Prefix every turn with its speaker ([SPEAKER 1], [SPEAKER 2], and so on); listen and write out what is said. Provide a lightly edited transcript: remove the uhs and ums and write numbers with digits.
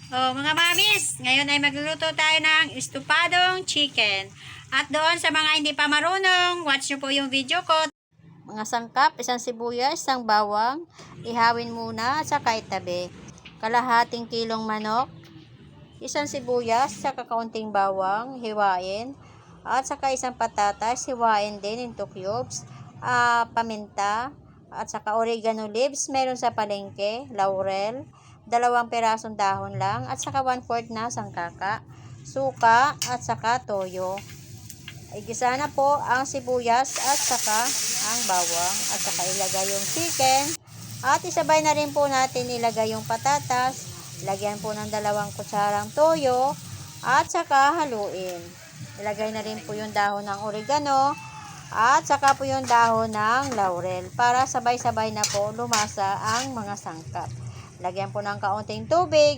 [SPEAKER 1] Oh, mga mamis, ngayon ay magluluto tayo ng estupadong chicken. At doon sa mga hindi pa marunong, watch nyo po yung video ko. Mga sangkap, isang sibuyas, isang bawang, ihawin muna at saka itabi. Kalahating kilong manok, isang sibuyas, saka kaunting bawang, hiwain. At saka isang patatas, hiwain din into cubes. Paminta, at saka oregano leaves, meron sa palengke, laurel, 2 pirasong dahon lang, at saka 1/4 na sangkaka, suka, at saka toyo. Igisa na po ang sibuyas at saka ang bawang, at saka ilagay yung chicken, at isabay na rin po natin ilagay yung patatas, lagyan po ng 2 kutsarang toyo, at saka haluin. Ilagay na rin po yung dahon ng oregano, at saka po yung dahon ng laurel para sabay-sabay na po lumasa ang mga sangkap. Lagyan po ng kaunting tubig.